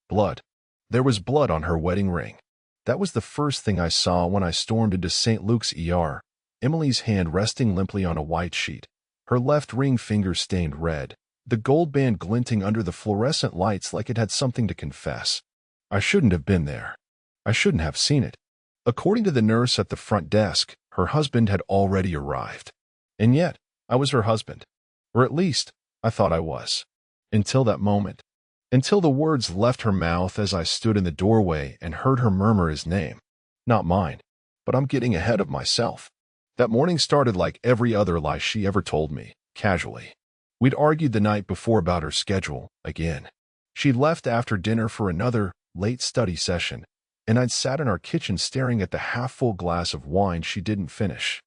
Blood. There was blood on her wedding ring. That was the first thing I saw when I stormed into St. Luke's ER. Emily's hand resting limply on a white sheet, her left ring finger stained red, the gold band glinting under the fluorescent lights like it had something to confess. I shouldn't have been there. I shouldn't have seen it. According to the nurse at the front desk, her husband had already arrived. And yet, I was her husband. Or at least, I thought I was. Until that moment. Until the words left her mouth as I stood in the doorway and heard her murmur his name. Not mine. But I'm getting ahead of myself. That morning started like every other lie she ever told me, casually. We'd argued the night before about her schedule, again. She'd left after dinner for another late study session, and I'd sat in our kitchen staring at the half-full glass of wine she didn't finish.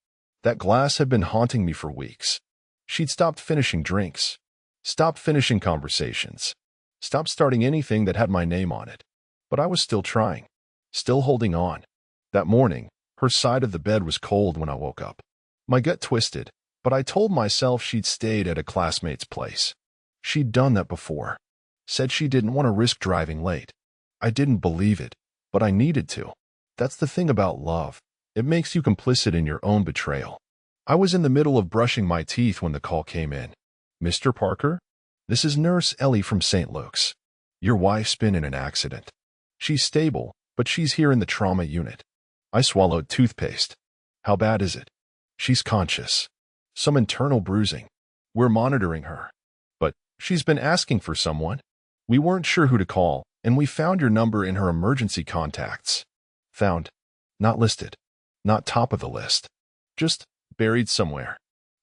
That glass had been haunting me for weeks. She'd stopped finishing drinks, stopped finishing conversations, stopped starting anything that had my name on it. But I was still trying, still holding on. That morning, her side of the bed was cold when I woke up. My gut twisted, but I told myself she'd stayed at a classmate's place. She'd done that before. Said she didn't want to risk driving late. I didn't believe it, but I needed to. That's the thing about love. It makes you complicit in your own betrayal. I was in the middle of brushing my teeth when the call came in. Mr. Parker? This is Nurse Ellie from St. Luke's. Your wife's been in an accident. She's stable, but she's here in the trauma unit. I swallowed toothpaste. How bad is it? She's conscious. Some internal bruising. We're monitoring her. But she's been asking for someone. We weren't sure who to call, and we found your number in her emergency contacts. Found. Not listed. Not top of the list. Just buried somewhere.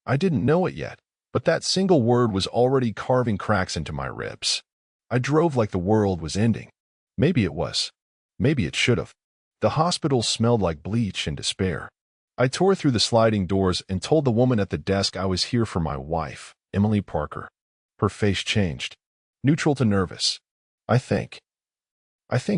I didn't know it yet, but that single word was already carving cracks into my ribs. I drove like the world was ending. Maybe it was. Maybe it should have. The hospital smelled like bleach and despair. I tore through the sliding doors and told the woman at the desk I was here for my wife, Emily Parker. Her face changed. Neutral to nervous. I think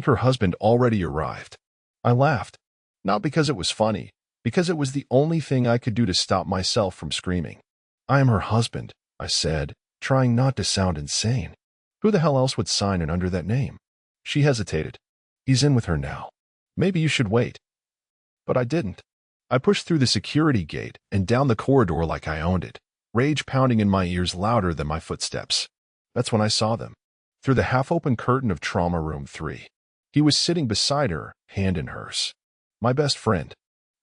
her husband already arrived. I laughed. Not because it was funny, because it was the only thing I could do to stop myself from screaming. I am her husband, I said, trying not to sound insane. Who the hell else would sign it under that name? She hesitated. He's in with her now. Maybe you should wait. But I didn't. I pushed through the security gate and down the corridor like I owned it, rage pounding in my ears louder than my footsteps. That's when I saw them. Through the half-open curtain of Trauma Room 3. He was sitting beside her, hand in hers. My best friend,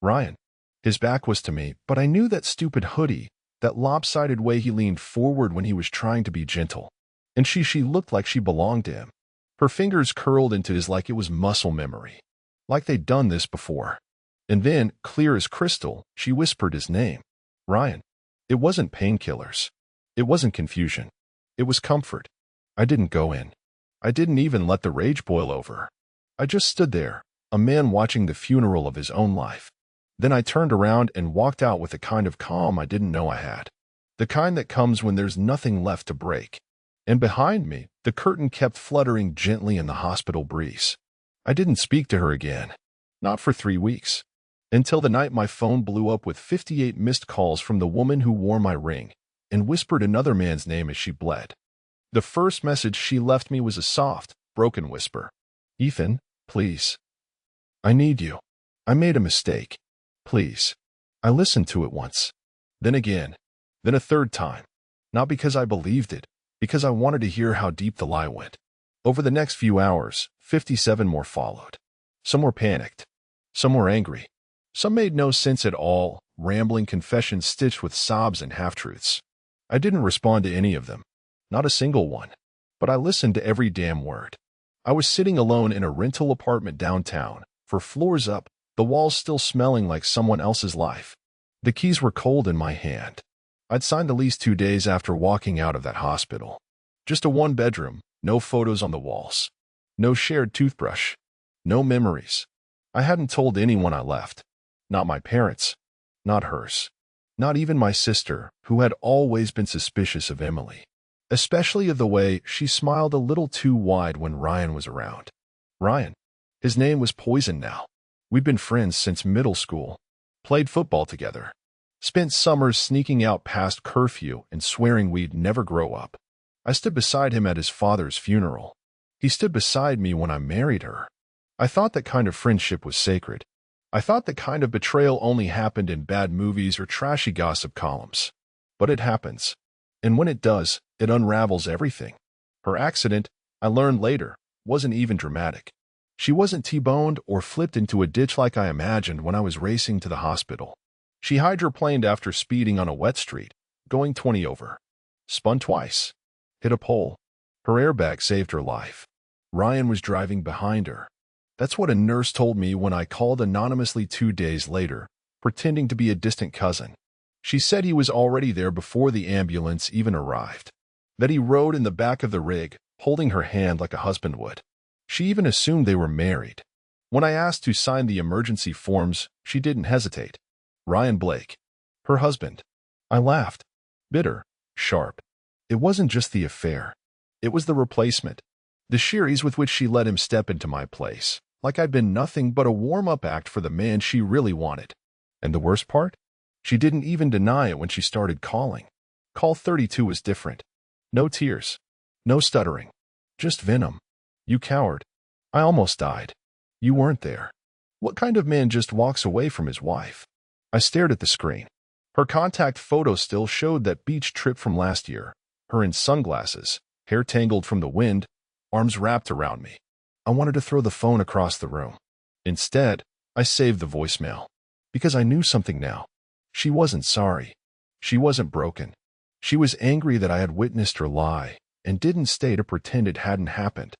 Ryan. His back was to me, but I knew that stupid hoodie, that lopsided way he leaned forward when he was trying to be gentle. And she looked like she belonged to him. Her fingers curled into his like it was muscle memory. Like they'd done this before. And then, clear as crystal, she whispered his name. Ryan. It wasn't painkillers. It wasn't confusion. It was comfort. I didn't go in. I didn't even let the rage boil over. I just stood there, a man watching the funeral of his own life. Then I turned around and walked out with a kind of calm I didn't know I had. The kind that comes when there's nothing left to break. And behind me, the curtain kept fluttering gently in the hospital breeze. I didn't speak to her again. Not for 3 weeks. Until the night my phone blew up with 58 missed calls from the woman who wore my ring and whispered another man's name as she bled. The first message she left me was a soft, broken whisper. Ethan, please. I need you. I made a mistake. Please. I listened to it once. Then again. Then a third time. Not because I believed it, because I wanted to hear how deep the lie went. Over the next few hours, 57 more followed. Some were panicked. Some were angry. Some made no sense at all, rambling confessions stitched with sobs and half-truths. I didn't respond to any of them. Not a single one. But I listened to every damn word. I was sitting alone in a rental apartment downtown, for floors up, the walls still smelling like someone else's life. The keys were cold in my hand. I'd signed the lease 2 days after walking out of that hospital. Just a one-bedroom, no photos on the walls. No shared toothbrush. No memories. I hadn't told anyone I left. Not my parents. Not hers. Not even my sister, who had always been suspicious of Emily. Especially of the way she smiled a little too wide when Ryan was around. Ryan. His name was Poison now. We'd been friends since middle school. Played football together. Spent summers sneaking out past curfew and swearing we'd never grow up. I stood beside him at his father's funeral. He stood beside me when I married her. I thought that kind of friendship was sacred. I thought that kind of betrayal only happened in bad movies or trashy gossip columns. But it happens. And when it does, it unravels everything. Her accident, I learned later, wasn't even dramatic. She wasn't T-boned or flipped into a ditch like I imagined when I was racing to the hospital. She hydroplaned after speeding on a wet street, going 20 over. Spun twice. Hit a pole. Her airbag saved her life. Ryan was driving behind her. That's what a nurse told me when I called anonymously 2 days later, pretending to be a distant cousin. She said he was already there before the ambulance even arrived. That he rode in the back of the rig, holding her hand like a husband would. She even assumed they were married. When I asked to sign the emergency forms, she didn't hesitate. Ryan Blake. Her husband. I laughed. Bitter. Sharp. It wasn't just the affair. It was the replacement. The sheer ease with which she let him step into my place, like I'd been nothing but a warm-up act for the man she really wanted. And the worst part? She didn't even deny it when she started calling. Call 32 was different. No tears. No stuttering. Just venom. You coward. I almost died. You weren't there. What kind of man just walks away from his wife? I stared at the screen. Her contact photo still showed that beach trip from last year. Her in sunglasses, hair tangled from the wind, arms wrapped around me. I wanted to throw the phone across the room. Instead, I saved the voicemail. Because I knew something now. She wasn't sorry. She wasn't broken. She was angry that I had witnessed her lie and didn't stay to pretend it hadn't happened.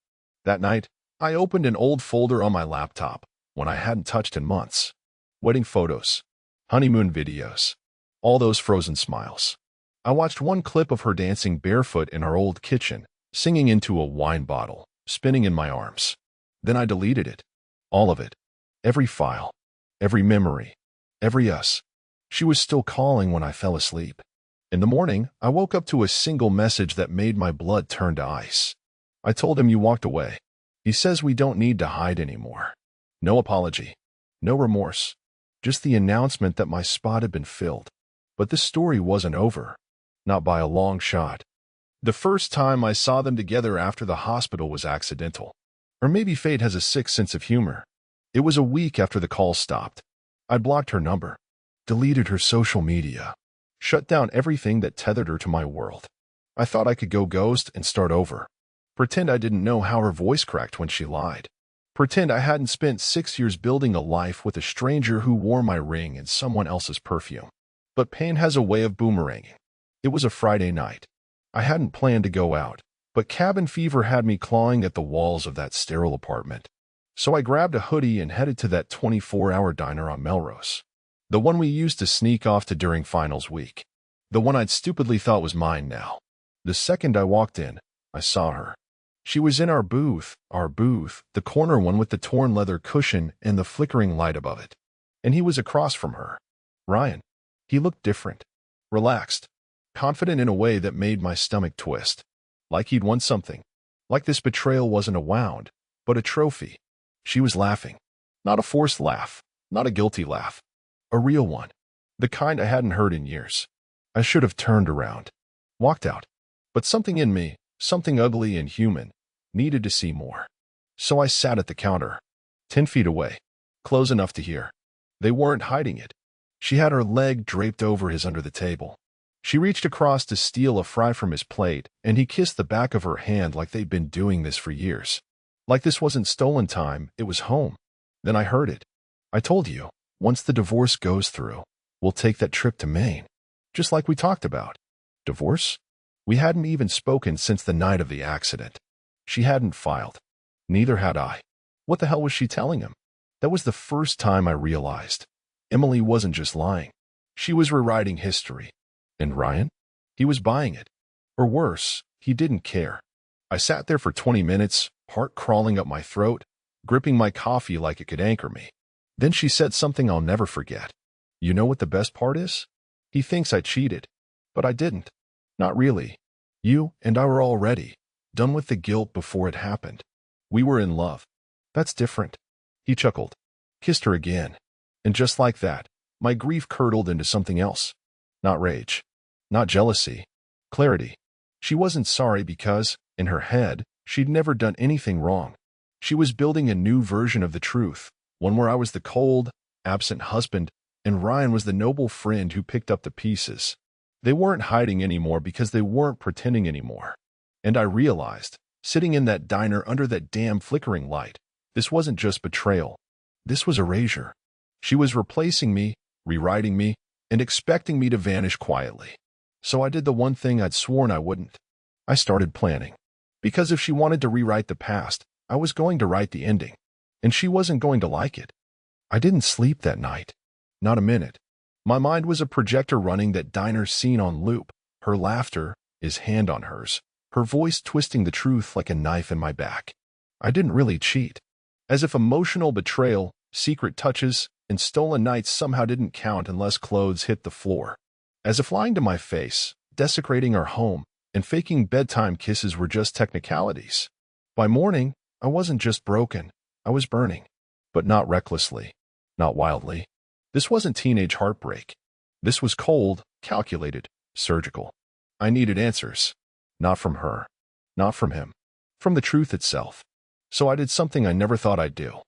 That night, I opened an old folder on my laptop, one I hadn't touched in months. Wedding photos. Honeymoon videos. All those frozen smiles. I watched one clip of her dancing barefoot in our old kitchen, singing into a wine bottle, spinning in my arms. Then I deleted it. All of it. Every file. Every memory. Every us. She was still calling when I fell asleep. In the morning, I woke up to a single message that made my blood turn to ice. I told him you walked away. He says we don't need to hide anymore. No apology. No remorse. Just the announcement that my spot had been filled. But this story wasn't over. Not by a long shot. The first time I saw them together after the hospital was accidental. Or maybe fate has a sick sense of humor. It was a week after the call stopped. I blocked her number. Deleted her social media. Shut down everything that tethered her to my world. I thought I could go ghost and start over. Pretend I didn't know how her voice cracked when she lied. Pretend I hadn't spent 6 years building a life with a stranger who wore my ring and someone else's perfume. But pain has a way of boomeranging. It was a Friday night. I hadn't planned to go out, but cabin fever had me clawing at the walls of that sterile apartment. So I grabbed a hoodie and headed to that 24-hour diner on Melrose. The one we used to sneak off to during finals week. The one I'd stupidly thought was mine now. The second I walked in, I saw her. She was in our booth, the corner one with the torn leather cushion and the flickering light above it. And he was across from her. Ryan. He looked different. Relaxed. Confident in a way that made my stomach twist. Like he'd won something. Like this betrayal wasn't a wound, but a trophy. She was laughing. Not a forced laugh. Not a guilty laugh. A real one. The kind I hadn't heard in years. I should have turned around. Walked out. But something in me, something ugly and human, needed to see more. So I sat at the counter. 10 feet away. Close enough to hear. They weren't hiding it. She had her leg draped over his under the table. She reached across to steal a fry from his plate, and he kissed the back of her hand like they'd been doing this for years. Like this wasn't stolen time, it was home. Then I heard it. I told you, once the divorce goes through, we'll take that trip to Maine. Just like we talked about. Divorce? We hadn't even spoken since the night of the accident. She hadn't filed. Neither had I. What the hell was she telling him? That was the first time I realized. Emily wasn't just lying. She was rewriting history. And Ryan? He was buying it. Or worse, he didn't care. I sat there for 20 minutes, heart crawling up my throat, gripping my coffee like it could anchor me. Then she said something I'll never forget. You know what the best part is? He thinks I cheated. But I didn't. Not really. You and I were already done with the guilt before it happened. We were in love. That's different. He chuckled. Kissed her again. And just like that, my grief curdled into something else. Not rage. Not jealousy. Clarity. She wasn't sorry because, in her head, She'd never done anything wrong. She was building a new version of the truth, one where I was the cold, absent husband, and Ryan was the noble friend who picked up the pieces. They weren't hiding anymore because they weren't pretending anymore. And I realized, sitting in that diner under that damn flickering light, this wasn't just betrayal. This was erasure. She was replacing me, rewriting me, and expecting me to vanish quietly. So I did the one thing I'd sworn I wouldn't. I started planning. Because if she wanted to rewrite the past, I was going to write the ending. And she wasn't going to like it. I didn't sleep that night. Not a minute. My mind was a projector running that diner scene on loop, her laughter, his hand on hers, her voice twisting the truth like a knife in my back. I didn't really cheat. As if emotional betrayal, secret touches, and stolen nights somehow didn't count unless clothes hit the floor. As if lying to my face, desecrating our home, and faking bedtime kisses were just technicalities. By morning, I wasn't just broken, I was burning. But not recklessly, not wildly. This wasn't teenage heartbreak. This was cold, calculated, surgical. I needed answers. Not from her. Not from him. From the truth itself. So I did something I never thought I'd do.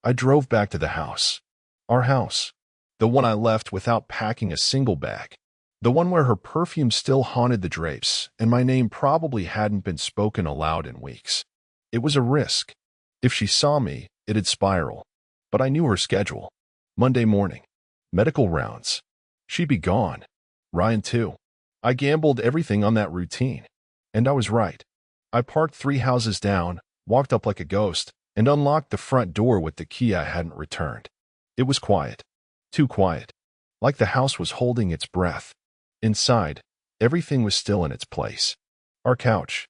I drove back to the house. Our house. The one I left without packing a single bag. The one where her perfume still haunted the drapes, and my name probably hadn't been spoken aloud in weeks. It was a risk. If she saw me, it'd spiral. But I knew her schedule. Monday morning. Medical rounds. She'd be gone. Ryan too. I gambled everything on that routine. And I was right. I parked 3 houses down, walked up like a ghost, and unlocked the front door with the key I hadn't returned. It was quiet. Too quiet. Like the house was holding its breath. Inside, everything was still in its place. Our couch.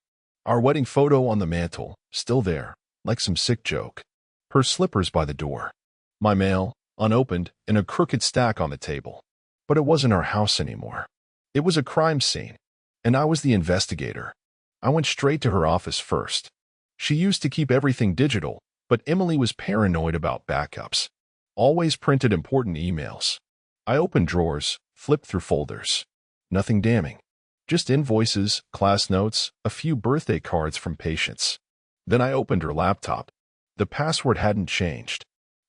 Our wedding photo on the mantel, still there, like some sick joke. Her slippers by the door. My mail, unopened, in a crooked stack on the table. But it wasn't our house anymore. It was a crime scene. And I was the investigator. I went straight to her office first. She used to keep everything digital, but Emily was paranoid about backups. Always printed important emails. I opened drawers, flipped through folders. Nothing damning. Just invoices, class notes, a few birthday cards from patients. Then I opened her laptop. The password hadn't changed.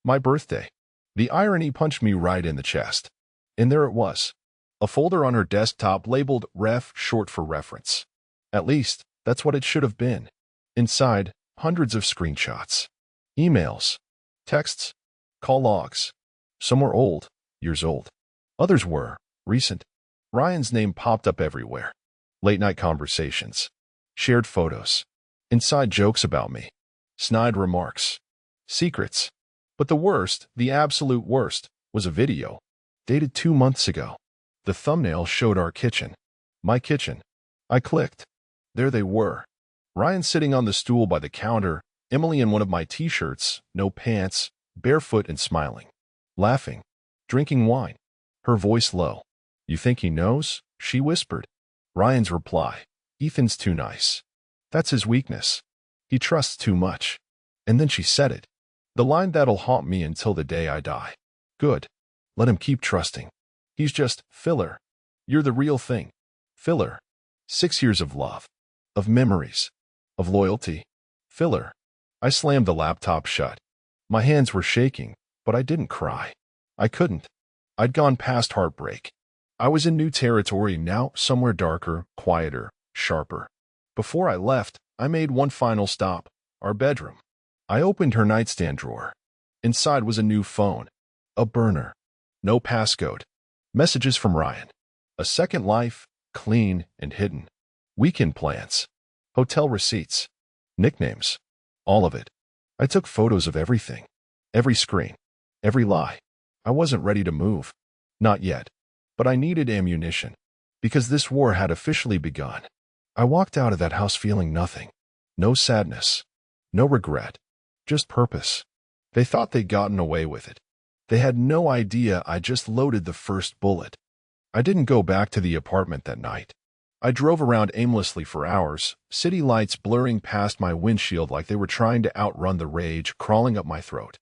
My birthday. The irony punched me right in the chest. And there it was. A folder on her desktop labeled Ref, short for reference. At least, that's what it should have been. Inside, hundreds of screenshots. Emails. Texts. Call logs. Some were old, years old. Others were recent. Ryan's name popped up everywhere. Late-night conversations. Shared photos. Inside jokes about me. Snide remarks. Secrets. But the worst, the absolute worst, was a video. Dated 2 months ago. The thumbnail showed our kitchen. My kitchen. I clicked. There they were. Ryan sitting on the stool by the counter, Emily in one of my t-shirts, no pants, barefoot and smiling. Laughing. Drinking wine. Her voice low. You think he knows? She whispered. Ryan's reply. Ethan's too nice. That's his weakness. He trusts too much. And then she said it. The line that'll haunt me until the day I die. Good. Let him keep trusting. He's just filler. You're the real thing. Filler. 6 years of love. Of memories. Of loyalty. Filler. I slammed the laptop shut. My hands were shaking, but I didn't cry. I couldn't. I'd gone past heartbreak. I was in new territory now, somewhere darker, quieter, sharper. Before I left, I made one final stop, our bedroom. I opened her nightstand drawer. Inside was a new phone. A burner. No passcode. Messages from Ryan. A second life, clean and hidden. Weekend plans. Hotel receipts. Nicknames. All of it. I took photos of everything. Every screen. Every lie. I wasn't ready to move. Not yet. But I needed ammunition. Because this war had officially begun. I walked out of that house feeling nothing. No sadness. No regret. Just purpose. They thought they'd gotten away with it. They had no idea I just loaded the first bullet. I didn't go back to the apartment that night. I drove around aimlessly for hours, city lights blurring past my windshield like they were trying to outrun the rage crawling up my throat.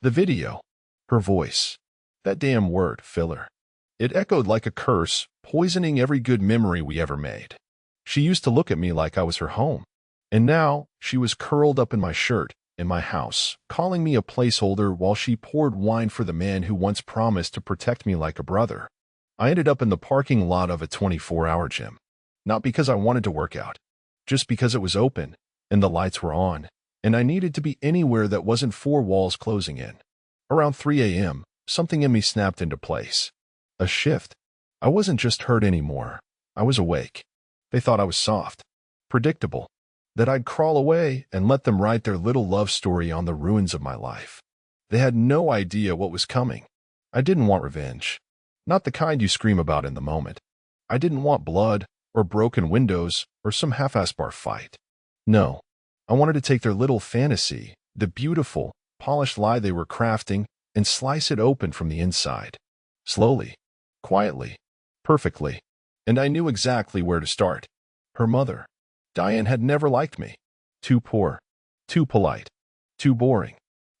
The video. Her voice. That damn word, filler. It echoed like a curse, poisoning every good memory we ever made. She used to look at me like I was her home. And now, she was curled up in my shirt, in my house, calling me a placeholder while she poured wine for the man who once promised to protect me like a brother. I ended up in the parking lot of a 24-hour gym. Not because I wanted to work out, just because it was open, and the lights were on, and I needed to be anywhere that wasn't four walls closing in. Around 3 a.m., something in me snapped into place. A shift. I wasn't just hurt anymore. I was awake. They thought I was soft, predictable, that I'd crawl away and let them write their little love story on the ruins of my life. They had no idea what was coming. I didn't want revenge. Not the kind you scream about in the moment. I didn't want blood, or broken windows, or some half-assed bar fight. No. I wanted to take their little fantasy, the beautiful, polished lie they were crafting, and slice it open from the inside. Slowly. Quietly. Perfectly. And I knew exactly where to start. Her mother. Diane had never liked me. Too poor. Too polite. Too boring.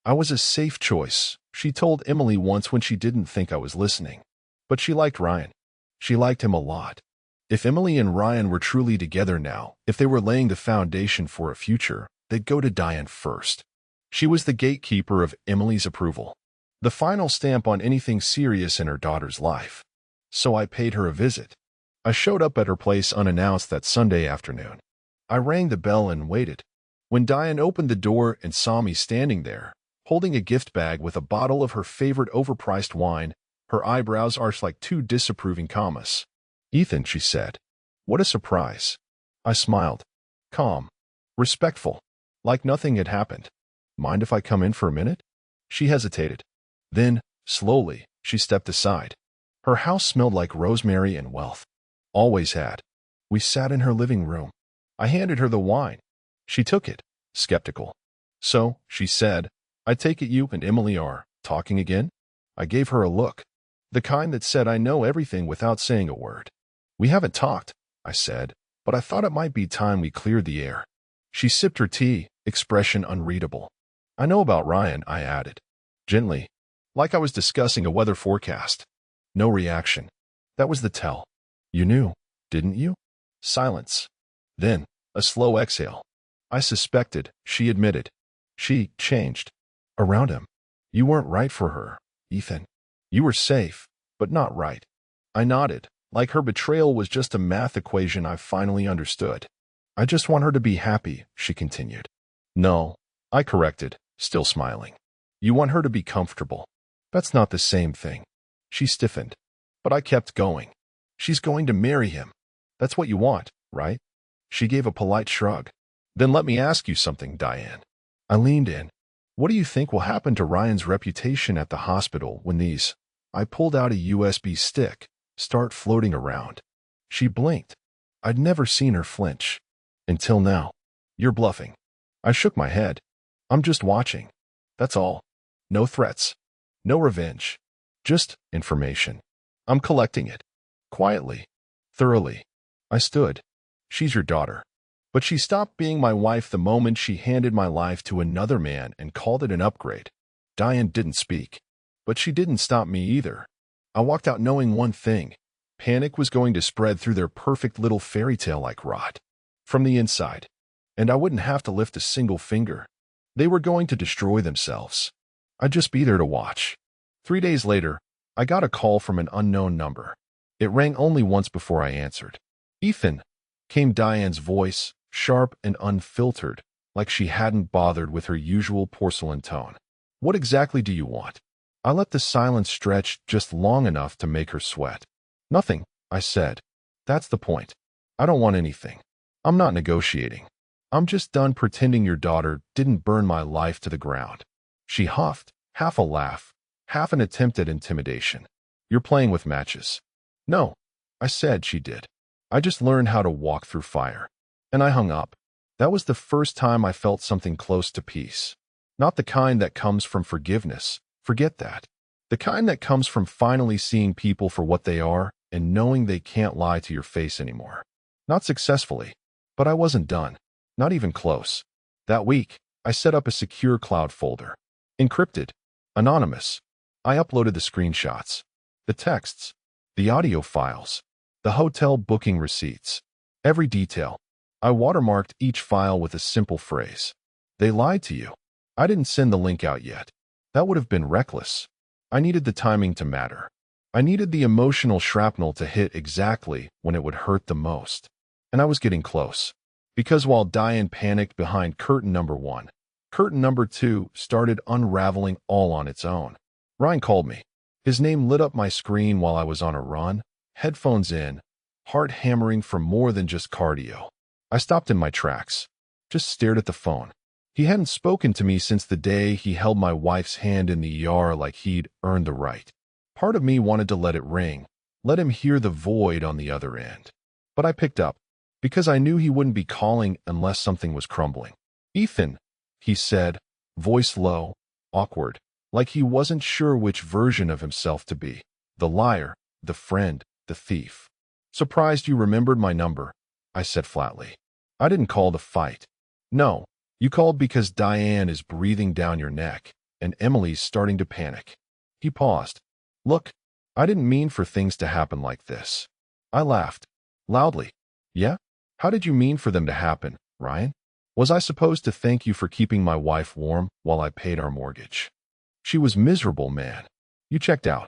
I was a safe choice, she told Emily once when she didn't think I was listening. But she liked Ryan. She liked him a lot. If Emily and Ryan were truly together now, if they were laying the foundation for a future, they'd go to Diane first. She was the gatekeeper of Emily's approval. The final stamp on anything serious in her daughter's life. So I paid her a visit. I showed up at her place unannounced that Sunday afternoon. I rang the bell and waited. When Diane opened the door and saw me standing there, holding a gift bag with a bottle of her favorite overpriced wine, her eyebrows arched like two disapproving commas. "Ethan," she said. "What a surprise." I smiled. Calm. Respectful. Like nothing had happened. "Mind if I come in for a minute?" She hesitated. Then, slowly, she stepped aside. Her house smelled like rosemary and wealth. Always had. We sat in her living room. I handed her the wine. She took it, skeptical. "So," she said, "I take it you and Emily are talking again?" I gave her a look. The kind that said I know everything without saying a word. "We haven't talked," I said, "but I thought it might be time we cleared the air." She sipped her tea, expression unreadable. "I know about Ryan," I added. Gently, like I was discussing a weather forecast. No reaction. That was the tell. "You knew, didn't you?" Silence. Then, a slow exhale. "I suspected," she admitted. She changed. "Around him. You weren't right for her, Ethan. You were safe, but not right." I nodded, like her betrayal was just a math equation I finally understood. "I just want her to be happy," she continued. "No," I corrected, still smiling. "You want her to be comfortable. That's not the same thing." She stiffened. But I kept going. "She's going to marry him. That's what you want, right?" She gave a polite shrug. "Then let me ask you something, Diane." I leaned in. "What do you think will happen to Ryan's reputation at the hospital when these—" I pulled out a USB stick, start floating around. She blinked. I'd never seen her flinch. "Until now." "You're bluffing." I shook my head. "I'm just watching. That's all. No threats. No revenge. Just information. I'm collecting it. Quietly. Thoroughly." I stood. "She's your daughter." But she stopped being my wife the moment she handed my life to another man and called it an upgrade. Diane didn't speak. But she didn't stop me either. I walked out knowing one thing. Panic was going to spread through their perfect little fairy tale like rot. From the inside. And I wouldn't have to lift a single finger. They were going to destroy themselves. I'd just be there to watch. 3 days later, I got a call from an unknown number. It rang only once before I answered. "Ethan," came Diane's voice, sharp and unfiltered, like she hadn't bothered with her usual porcelain tone. "What exactly do you want?" I let the silence stretch just long enough to make her sweat. "Nothing," I said. "That's the point. I don't want anything. I'm not negotiating. I'm just done pretending your daughter didn't burn my life to the ground." She huffed, half a laugh, half an attempt at intimidation. "You're playing with matches." "No," I said. She did. "I just learned how to walk through fire." And I hung up. That was the first time I felt something close to peace. Not the kind that comes from forgiveness. Forget that. The kind that comes from finally seeing people for what they are and knowing they can't lie to your face anymore. Not successfully. But I wasn't done. Not even close. That week, I set up a secure cloud folder. Encrypted. Anonymous. I uploaded the screenshots. The texts. The audio files. The hotel booking receipts. Every detail. I watermarked each file with a simple phrase. They lied to you. I didn't send the link out yet. That would have been reckless. I needed the timing to matter. I needed the emotional shrapnel to hit exactly when it would hurt the most. And I was getting close. Because while Diane panicked behind curtain number 1, curtain number 2 started unraveling all on its own. Ryan called me. His name lit up my screen while I was on a run, headphones in, heart hammering for more than just cardio. I stopped in my tracks, just stared at the phone. He hadn't spoken to me since the day he held my wife's hand in the ER like he'd earned the right. Part of me wanted to let it ring, let him hear the void on the other end. But I picked up, because I knew he wouldn't be calling unless something was crumbling. "Ethan," he said, voice low, awkward, like he wasn't sure which version of himself to be. The liar, the friend, the thief. "Surprised you remembered my number," I said flatly. "I didn't call to fight." "No, you called because Diane is breathing down your neck, and Emily's starting to panic." He paused. "Look, I didn't mean for things to happen like this." I laughed, loudly. "Yeah? How did you mean for them to happen, Ryan? Was I supposed to thank you for keeping my wife warm while I paid our mortgage? She was miserable, man. You checked out."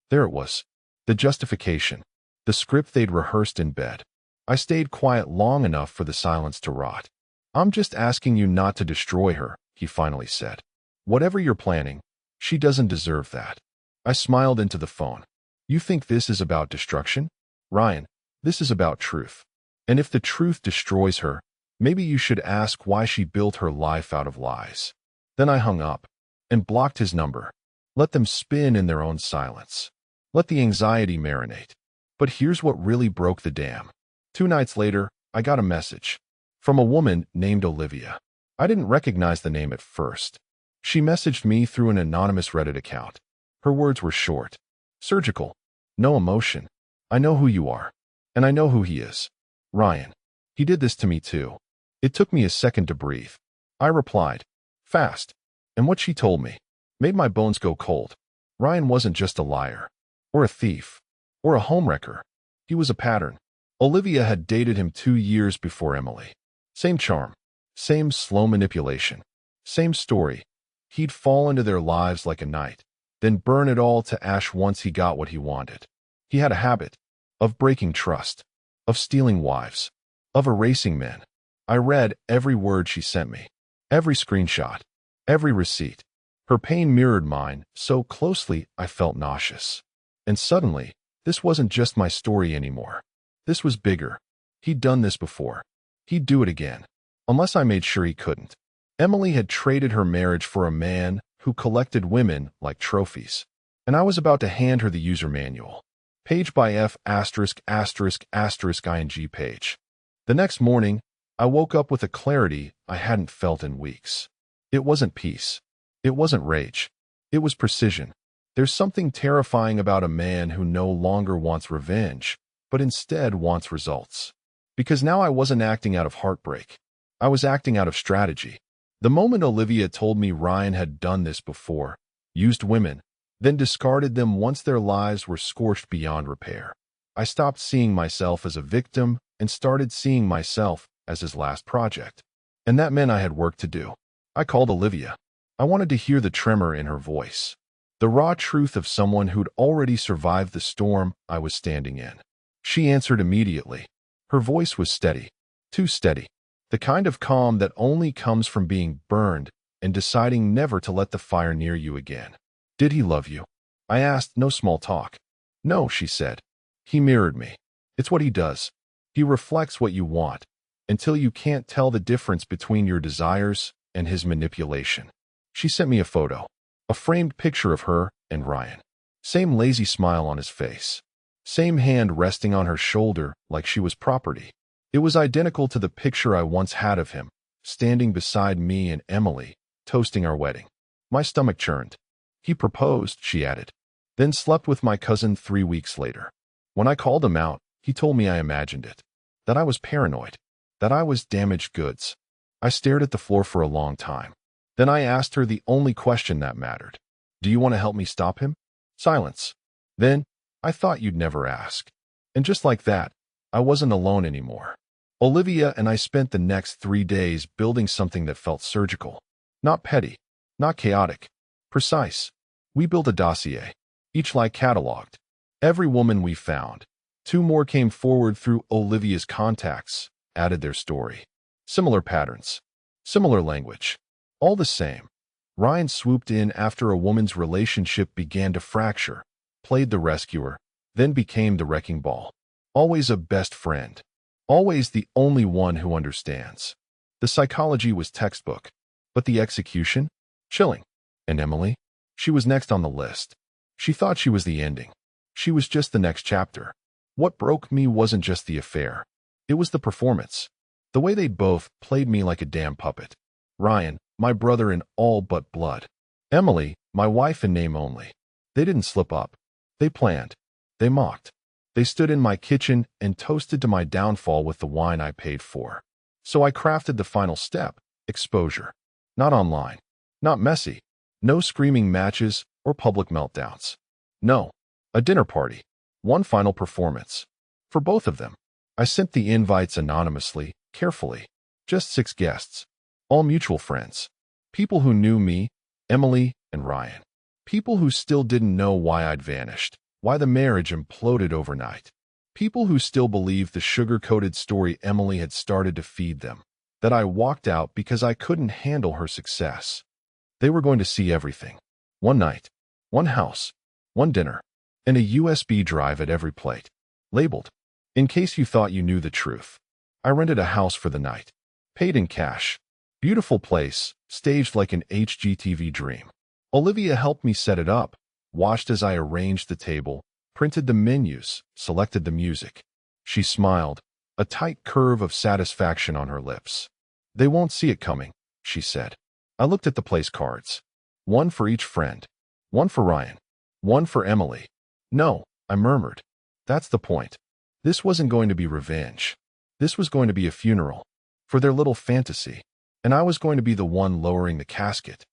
There it was. The justification. The script they'd rehearsed in bed. I stayed quiet long enough for the silence to rot. "I'm just asking you not to destroy her," he finally said. "Whatever you're planning, she doesn't deserve that." I smiled into the phone. "You think this is about destruction? Ryan, this is about truth. And if the truth destroys her, maybe you should ask why she built her life out of lies." Then I hung up and blocked his number. Let them spin in their own silence. Let the anxiety marinate. But here's what really broke the dam. 2 nights later, I got a message from a woman named Olivia. I didn't recognize the name at first. She messaged me through an anonymous Reddit account. Her words were short, surgical, no emotion. "I know who you are, and I know who he is. Ryan. He did this to me too." It took me a second to breathe. I replied, fast, and what she told me made my bones go cold. Ryan wasn't just a liar, or a thief, or a homewrecker. He was a pattern. Olivia had dated him 2 years before Emily. Same charm, same slow manipulation, same story. He'd fall into their lives like a knight, then burn it all to ash once he got what he wanted. He had a habit of breaking trust, of stealing wives, of erasing men. I read every word she sent me, every screenshot, every receipt. Her pain mirrored mine so closely I felt nauseous. And suddenly, this wasn't just my story anymore. This was bigger. He'd done this before. He'd do it again, unless I made sure he couldn't. Emily had traded her marriage for a man who collected women like trophies, and I was about to hand her the user manual. Page by F *****ing page. The next morning, I woke up with a clarity I hadn't felt in weeks. It wasn't peace. It wasn't rage. It was precision. There's something terrifying about a man who no longer wants revenge, but instead wants results. Because now I wasn't acting out of heartbreak. I was acting out of strategy. The moment Olivia told me Ryan had done this before, used women, then discarded them once their lives were scorched beyond repair, I stopped seeing myself as a victim and started seeing myself as his last project. And that meant I had work to do. I called Olivia. I wanted to hear the tremor in her voice, the raw truth of someone who'd already survived the storm I was standing in. She answered immediately. Her voice was steady, too steady, the kind of calm that only comes from being burned and deciding never to let the fire near you again. "Did he love you?" I asked, no small talk. "No," she said. "He mirrored me. It's what he does. He reflects what you want, until you can't tell the difference between your desires and his manipulation." She sent me a photo, a framed picture of her and Ryan. Same lazy smile on his face. Same hand resting on her shoulder like she was property. It was identical to the picture I once had of him, standing beside me and Emily, toasting our wedding. My stomach churned. "He proposed," she added, "then slept with my cousin 3 weeks later. When I called him out, he told me I imagined it, that I was paranoid, that I was damaged goods." I stared at the floor for a long time. Then I asked her the only question that mattered. "Do you want to help me stop him?" Silence. Then, "I thought you'd never ask." And just like that, I wasn't alone anymore. Olivia and I spent the next 3 days building something that felt surgical. Not petty, not chaotic, precise. We built a dossier, each lie cataloged. Every woman we found. 2 more came forward through Olivia's contacts, added their story. Similar patterns, similar language. All the same. Ryan swooped in after a woman's relationship began to fracture, played the rescuer, then became the wrecking ball. Always a best friend. Always the only one who understands. The psychology was textbook, but the execution? Chilling. And Emily? She was next on the list. She thought she was the ending. She was just the next chapter. What broke me wasn't just the affair. It was the performance. The way they both played me like a damn puppet. Ryan, my brother in all but blood. Emily, my wife in name only. They didn't slip up. They planned. They mocked. They stood in my kitchen and toasted to my downfall with the wine I paid for. So I crafted the final step, exposure. Not online. Not messy. No screaming matches or public meltdowns. No. A dinner party. One final performance. For both of them. I sent the invites anonymously, carefully. Just 6 guests. All mutual friends. People who knew me, Emily and Ryan. People who still didn't know why I'd vanished, why the marriage imploded overnight. People who still believed the sugar-coated story Emily had started to feed them, that I walked out because I couldn't handle her success. They were going to see everything. One night, one house, one dinner, and a USB drive at every plate. Labeled, in case you thought you knew the truth. I rented a house for the night. Paid in cash. Beautiful place, staged like an HGTV dream. Olivia helped me set it up, watched as I arranged the table, printed the menus, selected the music. She smiled, a tight curve of satisfaction on her lips. They won't see it coming, she said. I looked at the place cards. One for each friend. One for Ryan. One for Emily. No, I murmured. That's the point. This wasn't going to be revenge. This was going to be a funeral. For their little fantasy. And I was going to be the one lowering the casket.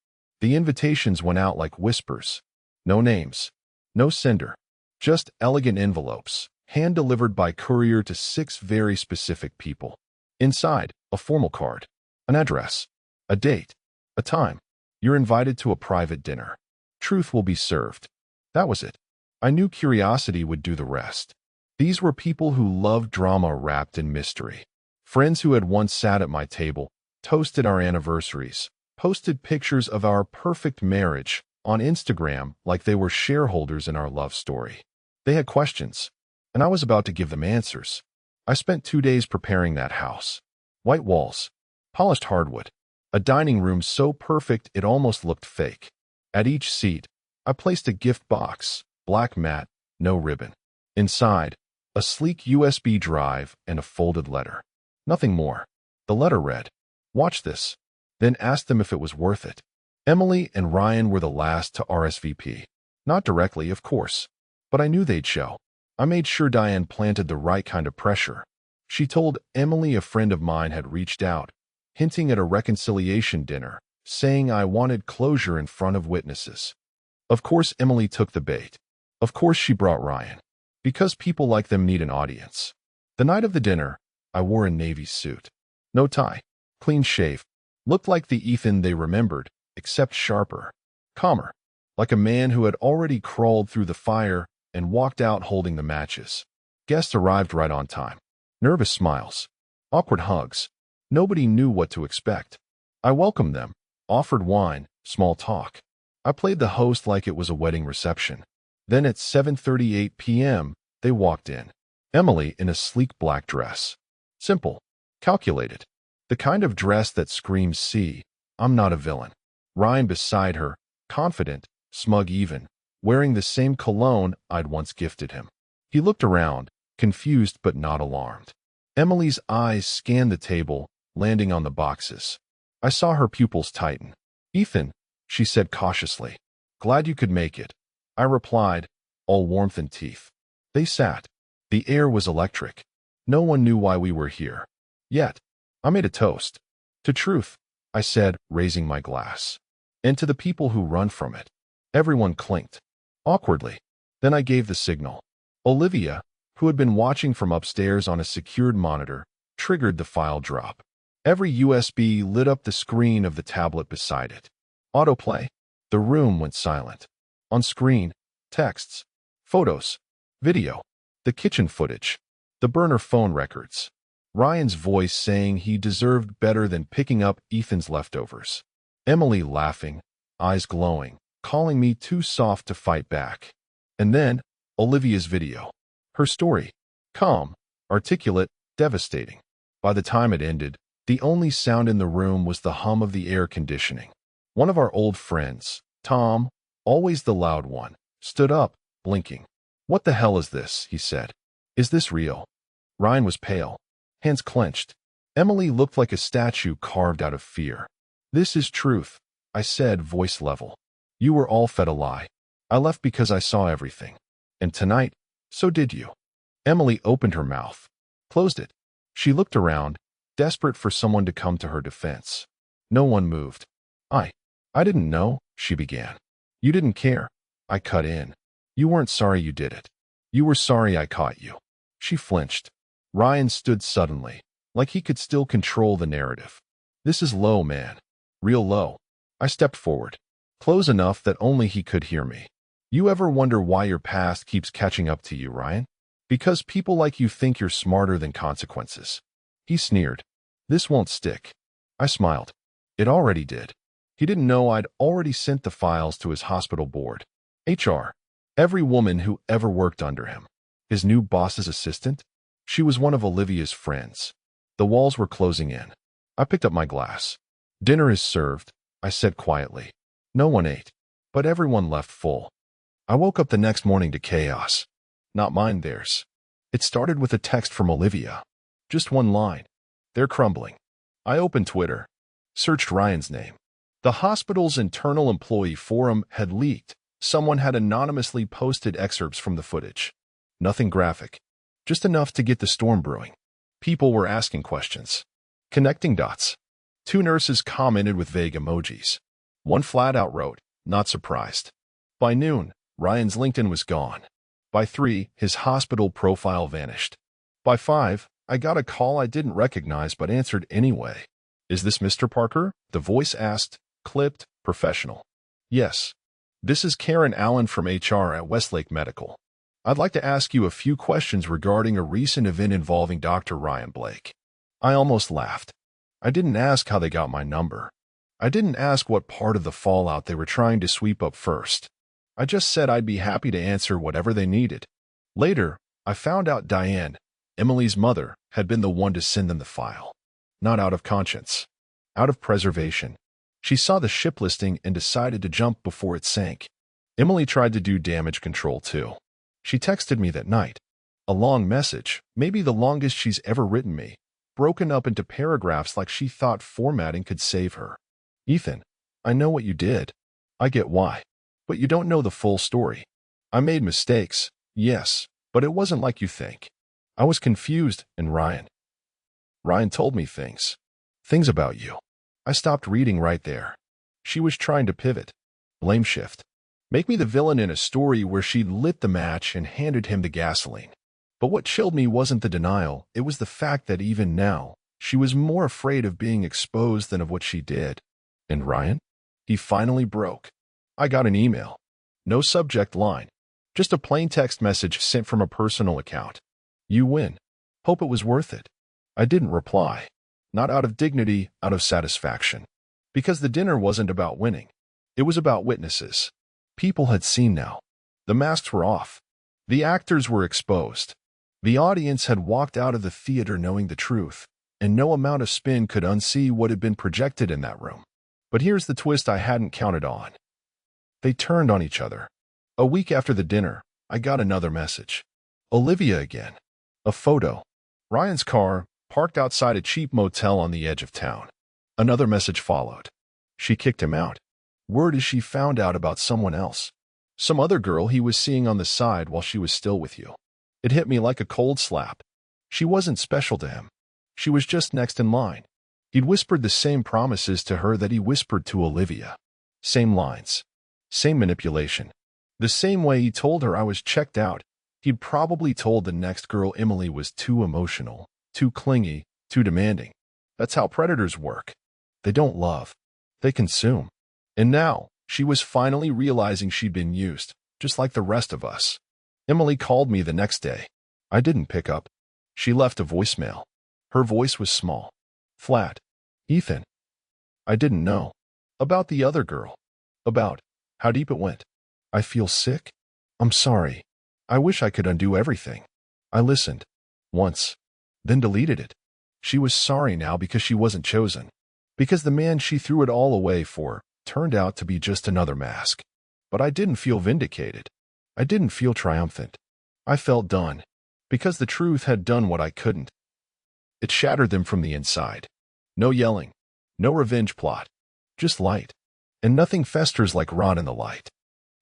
The invitations went out like whispers. No names. No sender. Just elegant envelopes, hand-delivered by courier to 6 very specific people. Inside, a formal card. An address. A date. A time. You're invited to a private dinner. Truth will be served. That was it. I knew curiosity would do the rest. These were people who loved drama wrapped in mystery. Friends who had once sat at my table, toasted our anniversaries, posted pictures of our perfect marriage on Instagram like they were shareholders in our love story. They had questions, and I was about to give them answers. I spent 2 days preparing that house. White walls, polished hardwood, a dining room so perfect it almost looked fake. At each seat, I placed a gift box, black mat, no ribbon. Inside, a sleek USB drive and a folded letter. Nothing more. The letter read, "Watch this," then asked them if it was worth it. Emily and Ryan were the last to RSVP. Not directly, of course, but I knew they'd show. I made sure Diane planted the right kind of pressure. She told Emily a friend of mine had reached out, hinting at a reconciliation dinner, saying I wanted closure in front of witnesses. Of course, Emily took the bait. Of course, she brought Ryan. Because people like them need an audience. The night of the dinner, I wore a navy suit. No tie. Clean shave. Looked like the Ethan they remembered, except sharper. Calmer. Like a man who had already crawled through the fire and walked out holding the matches. Guests arrived right on time. Nervous smiles. Awkward hugs. Nobody knew what to expect. I welcomed them, offered wine, small talk. I played the host like it was a wedding reception. Then at 7:38 p.m., they walked in. Emily in a sleek black dress. Simple. Calculated. The kind of dress that screams, "See, I'm not a villain." Ryan beside her, confident, smug even, wearing the same cologne I'd once gifted him. He looked around, confused but not alarmed. Emily's eyes scanned the table, landing on the boxes. I saw her pupils tighten. "Ethan," she said cautiously. "Glad you could make it." I replied, all warmth and teeth. They sat. The air was electric. No one knew why we were here. Yet, I made a toast. To truth, I said, raising my glass. And to the people who run from it. Everyone clinked. Awkwardly. Then I gave the signal. Olivia, who had been watching from upstairs on a secured monitor, triggered the file drop. Every USB lit up the screen of the tablet beside it. Autoplay. The room went silent. On screen, texts, photos, video, the kitchen footage, the burner phone records. Ryan's voice saying he deserved better than picking up Ethan's leftovers. Emily laughing, eyes glowing, calling me too soft to fight back. And then, Olivia's video. Her story. Calm, articulate, devastating. By the time it ended, the only sound in the room was the hum of the air conditioning. One of our old friends, Tom, always the loud one, stood up, blinking. "What the hell is this?" he said. "Is this real?" Ryan was pale, hands clenched. Emily looked like a statue carved out of fear. "This is truth," I said, voice level. "You were all fed a lie. I left because I saw everything. And tonight, so did you." Emily opened her mouth, closed it. She looked around, desperate for someone to come to her defense. No one moved. I didn't know," she began. "You didn't care." I cut in. "You weren't sorry you did it. You were sorry I caught you." She flinched. Ryan stood suddenly, like he could still control the narrative. "This is low, man. Real low." I stepped forward, close enough that only he could hear me. "You ever wonder why your past keeps catching up to you, Ryan? Because people like you think you're smarter than consequences." He sneered. "This won't stick." I smiled. It already did. He didn't know I'd already sent the files to his hospital board. HR. Every woman who ever worked under him. His new boss's assistant? She was one of Olivia's friends. The walls were closing in. I picked up my glass. "Dinner is served," I said quietly. No one ate, but everyone left full. I woke up the next morning to chaos. Not mine, theirs. It started with a text from Olivia. Just one line. "They're crumbling." I opened Twitter. Searched Ryan's name. The hospital's internal employee forum had leaked. Someone had anonymously posted excerpts from the footage. Nothing graphic. Just enough to get the storm brewing. People were asking questions. Connecting dots. 2 nurses commented with vague emojis. One flat out wrote, "Not surprised." By noon, Ryan's LinkedIn was gone. By 3, his hospital profile vanished. By 5, I got a call I didn't recognize but answered anyway. "Is this Mr. Parker?" the voice asked, clipped, professional. "Yes. This is Karen Allen from HR at Westlake Medical. I'd like to ask you a few questions regarding a recent event involving Dr. Ryan Blake." I almost laughed. I didn't ask how they got my number. I didn't ask what part of the fallout they were trying to sweep up first. I just said I'd be happy to answer whatever they needed. Later, I found out Diane, Emily's mother, had been the one to send them the file. Not out of conscience. Out of preservation. She saw the ship listing and decided to jump before it sank. Emily tried to do damage control too. She texted me that night. A long message, maybe the longest she's ever written me, broken up into paragraphs like she thought formatting could save her. "Ethan, I know what you did. I get why. But you don't know the full story. I made mistakes, yes, but it wasn't like you think. I was confused, and Ryan told me things. Things about you." I stopped reading right there. She was trying to pivot. Blame shift. Make me the villain in a story where she'd lit the match and handed him the gasoline. But what chilled me wasn't the denial, it was the fact that even now, she was more afraid of being exposed than of what she did. And Ryan? He finally broke. I got an email. No subject line. Just a plain text message sent from a personal account. "You win. Hope it was worth it." I didn't reply. Not out of dignity, out of satisfaction. Because the dinner wasn't about winning. It was about witnesses. People had seen now. The masks were off. The actors were exposed. The audience had walked out of the theater knowing the truth, and no amount of spin could unsee what had been projected in that room. But here's the twist I hadn't counted on. They turned on each other. A week after the dinner, I got another message. Olivia again. A photo. Ryan's car, parked outside a cheap motel on the edge of town. Another message followed. She kicked him out. Word is she found out about someone else. Some other girl he was seeing on the side while she was still with you. It hit me like a cold slap. She wasn't special to him. She was just next in line. He'd whispered the same promises to her that he whispered to Olivia. Same lines. Same manipulation. The same way he told her I was checked out, he'd probably told the next girl Emily was too emotional, too clingy, too demanding. That's how predators work. They don't love. They consume. And now, she was finally realizing she'd been used, just like the rest of us. Emily called me the next day. I didn't pick up. She left a voicemail. Her voice was small, flat. Ethan. I didn't know. About the other girl. About how deep it went. I feel sick. I'm sorry. I wish I could undo everything. I listened. Once. Then deleted it. She was sorry now because she wasn't chosen. Because the man she threw it all away for turned out to be just another mask. But I didn't feel vindicated. I didn't feel triumphant. I felt done. Because the truth had done what I couldn't. It shattered them from the inside. No yelling. No revenge plot. Just light. And nothing festers like rot in the light.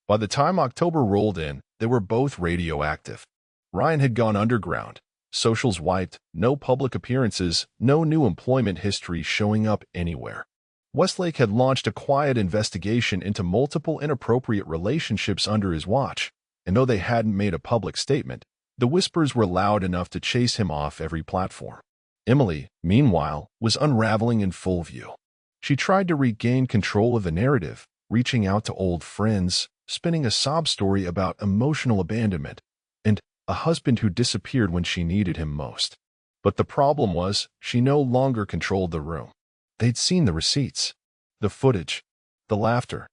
By the time October rolled in, they were both radioactive. Ryan had gone underground. Socials wiped, no public appearances, no new employment history showing up anywhere. Westlake had launched a quiet investigation into multiple inappropriate relationships under his watch, and though they hadn't made a public statement, the whispers were loud enough to chase him off every platform. Emily, meanwhile, was unraveling in full view. She tried to regain control of the narrative, reaching out to old friends, spinning a sob story about emotional abandonment, and a husband who disappeared when she needed him most. But the problem was, she no longer controlled the room. They'd seen the receipts, the footage, the laughter,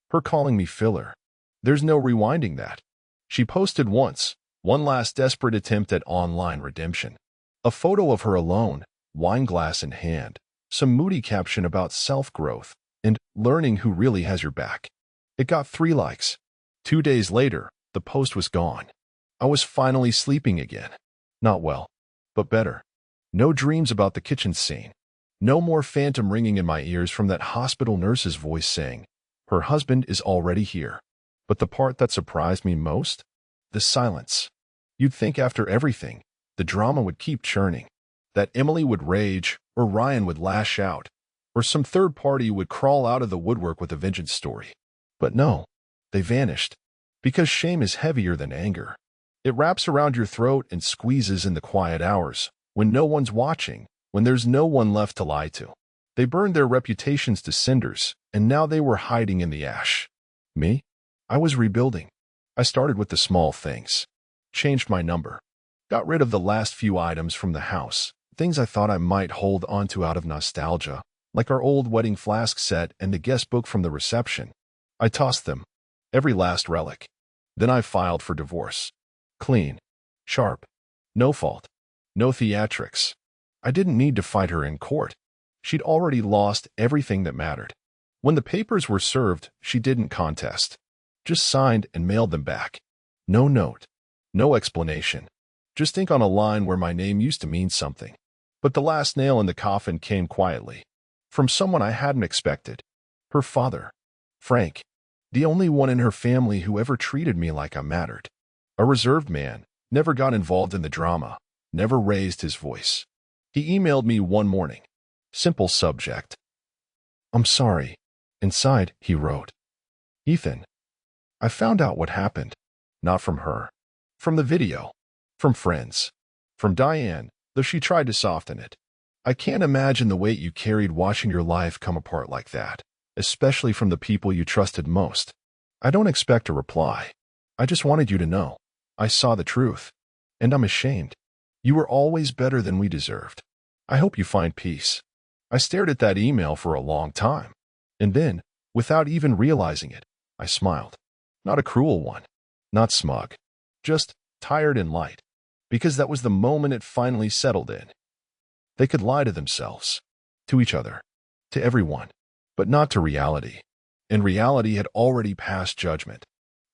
her calling me filler. There's no rewinding that. She posted once, one last desperate attempt at online redemption. A photo of her alone, wine glass in hand, some moody caption about self-growth, and learning who really has your back. It got 3 likes. 2 days later, the post was gone. I was finally sleeping again. Not well, but better. No dreams about the kitchen scene. No more phantom ringing in my ears from that hospital nurse's voice saying, her husband is already here. But the part that surprised me most? The silence. You'd think after everything, the drama would keep churning. That Emily would rage, or Ryan would lash out, or some third party would crawl out of the woodwork with a vengeance story. But no, they vanished. Because shame is heavier than anger. It wraps around your throat and squeezes in the quiet hours, when no one's watching, when there's no one left to lie to. They burned their reputations to cinders, and now they were hiding in the ash. Me? I was rebuilding. I started with the small things. Changed my number. Got rid of the last few items from the house, things I thought I might hold onto out of nostalgia, like our old wedding flask set and the guest book from the reception. I tossed them. Every last relic. Then I filed for divorce. Clean. Sharp. No fault. No theatrics. I didn't need to fight her in court. She'd already lost everything that mattered. When the papers were served, she didn't contest. Just signed and mailed them back. No note. No explanation. Just ink on a line where my name used to mean something. But the last nail in the coffin came quietly. From someone I hadn't expected. Her father. Frank. The only one in her family who ever treated me like I mattered. A reserved man, never got involved in the drama, never raised his voice. He emailed me one morning. Simple subject. I'm sorry. Inside, he wrote. Ethan. I found out what happened. Not from her. From the video. From friends. From Diane, though she tried to soften it. I can't imagine the weight you carried watching your life come apart like that, especially from the people you trusted most. I don't expect a reply. I just wanted you to know. I saw the truth. And I'm ashamed. You were always better than we deserved. I hope you find peace. I stared at that email for a long time. And then, without even realizing it, I smiled. Not a cruel one. Not smug. Just tired and light. Because that was the moment it finally settled in. They could lie to themselves. To each other. To everyone. But not to reality. And reality had already passed judgment.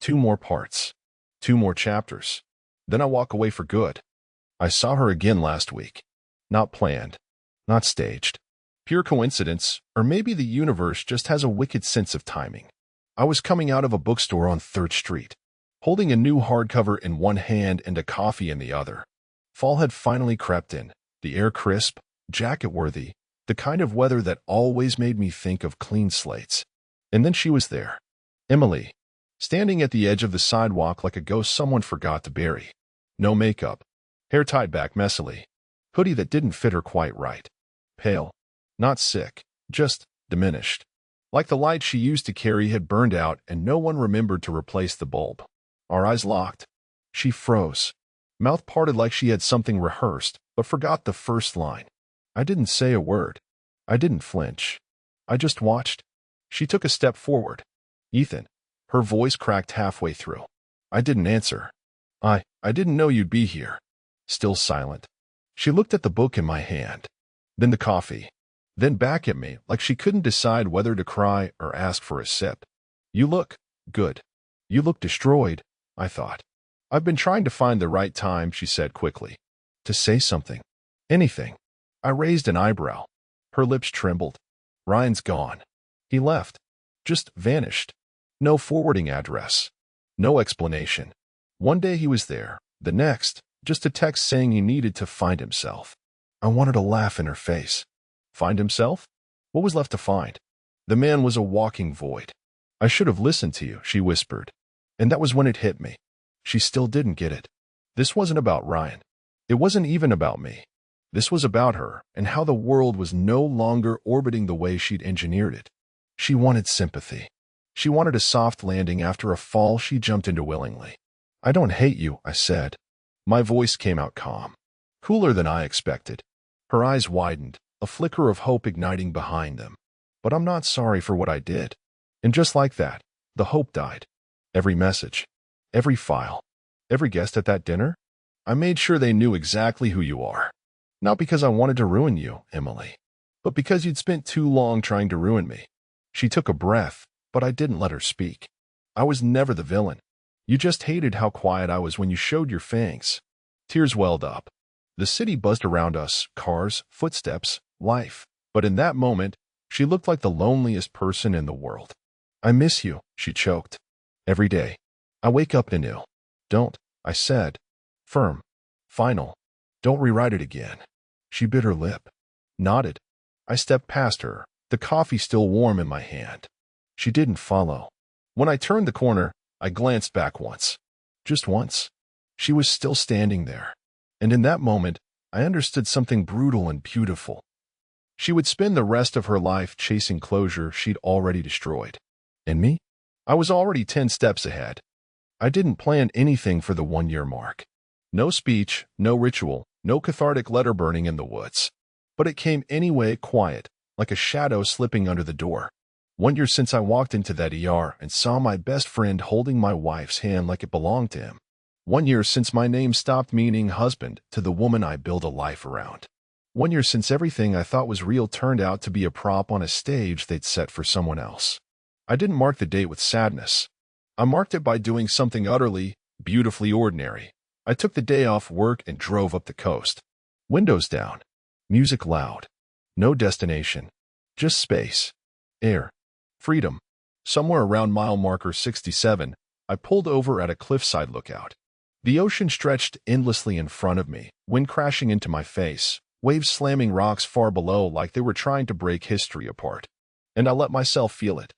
2 more parts. 2 more chapters. Then I walk away for good. I saw her again last week. Not planned. Not staged. Pure coincidence, or maybe the universe just has a wicked sense of timing. I was coming out of a bookstore on 3rd Street, holding a new hardcover in one hand and a coffee in the other. Fall had finally crept in, the air crisp, jacket-worthy, the kind of weather that always made me think of clean slates. And then she was there. Emily. Standing at the edge of the sidewalk like a ghost someone forgot to bury. No makeup. Hair tied back messily. hoodie that didn't fit her quite right. Pale. Not sick. Just diminished. Like the light she used to carry had burned out and no one remembered to replace the bulb. Our eyes locked. She froze. Mouth parted like she had something rehearsed, but forgot the first line. I didn't say a word. I didn't flinch. I just watched. She took a step forward. Ethan. Her voice cracked halfway through. I didn't answer. I didn't know you'd be here. Still silent. She looked at the book in my hand. Then the coffee. Then back at me, like she couldn't decide whether to cry or ask for a sip. You look good. You look destroyed, I thought. I've been trying to find the right time, she said quickly. To say something. Anything. I raised an eyebrow. Her lips trembled. Ryan's gone. He left. Just vanished. No forwarding address. No explanation. One day he was there. The next, just a text saying he needed to find himself. I wanted to laugh in her face. Find himself? What was left to find? The man was a walking void. I should have listened to you, she whispered. And that was when it hit me. She still didn't get it. This wasn't about Ryan. It wasn't even about me. This was about her and how the world was no longer orbiting the way she'd engineered it. She wanted sympathy. She wanted a soft landing after a fall she jumped into willingly. I don't hate you, I said. My voice came out calm. Cooler than I expected. Her eyes widened, a flicker of hope igniting behind them. But I'm not sorry for what I did. And just like that, the hope died. Every message, every file, every guest at that dinner, I made sure they knew exactly who you are. Not because I wanted to ruin you, Emily, but because you'd spent too long trying to ruin me. She took a breath, but I didn't let her speak. I was never the villain. You just hated how quiet I was when you showed your fangs. Tears welled up. The city buzzed around us, cars, footsteps, life. But in that moment, she looked like the loneliest person in the world. I miss you, she choked. Every day. I wake up anew. Don't, I said. Firm. Final. Don't rewrite it again. She bit her lip. Nodded. I stepped past her, the coffee still warm in my hand. She didn't follow. When I turned the corner, I glanced back once. Just once. She was still standing there. And in that moment, I understood something brutal and beautiful. She would spend the rest of her life chasing closure she'd already destroyed. And me? I was already 10 steps ahead. I didn't plan anything for the 1-year mark. No speech, no ritual, no cathartic letter burning in the woods. But it came anyway, quiet, like a shadow slipping under the door. 1 year since I walked into that ER and saw my best friend holding my wife's hand like it belonged to him. 1 year since my name stopped meaning husband to the woman I build a life around. 1 year since everything I thought was real turned out to be a prop on a stage they'd set for someone else. I didn't mark the date with sadness. I marked it by doing something utterly, beautifully ordinary. I took the day off work and drove up the coast. Windows down. Music loud. No destination. Just space. Air. Freedom. Somewhere around mile marker 67, I pulled over at a cliffside lookout. The ocean stretched endlessly in front of me, wind crashing into my face, waves slamming rocks far below like they were trying to break history apart. And I let myself feel it.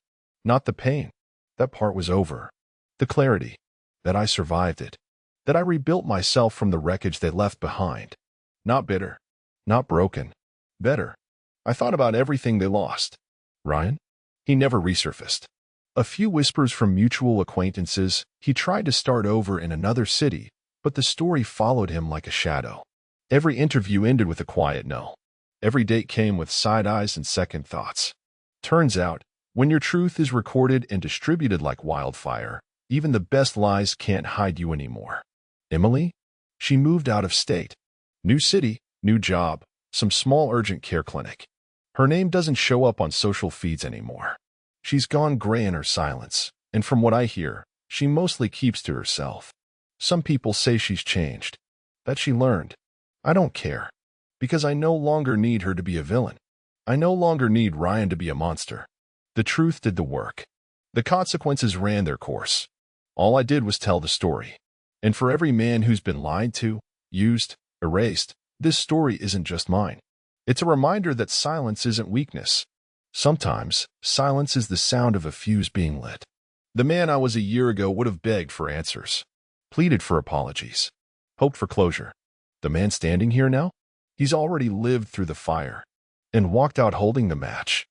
Not the pain. That part was over. The clarity. That I survived it. That I rebuilt myself from the wreckage they left behind. Not bitter. Not broken. Better. I thought about everything they lost. Ryan? He never resurfaced. A few whispers from mutual acquaintances, he tried to start over in another city, but the story followed him like a shadow. Every interview ended with a quiet no. Every date came with side eyes and second thoughts. Turns out, when your truth is recorded and distributed like wildfire, even the best lies can't hide you anymore. Emily? She moved out of state. New city, new job, some small urgent care clinic. Her name doesn't show up on social feeds anymore. She's gone gray in her silence, and from what I hear, she mostly keeps to herself. Some people say she's changed, that she learned. I don't care, because I no longer need her to be a villain. I no longer need Ryan to be a monster. The truth did the work. The consequences ran their course. All I did was tell the story. And for every man who's been lied to, used, erased, this story isn't just mine. It's a reminder that silence isn't weakness. Sometimes, silence is the sound of a fuse being lit. The man I was a year ago would have begged for answers, pleaded for apologies, hoped for closure. The man standing here now? He's already lived through the fire and walked out holding the match.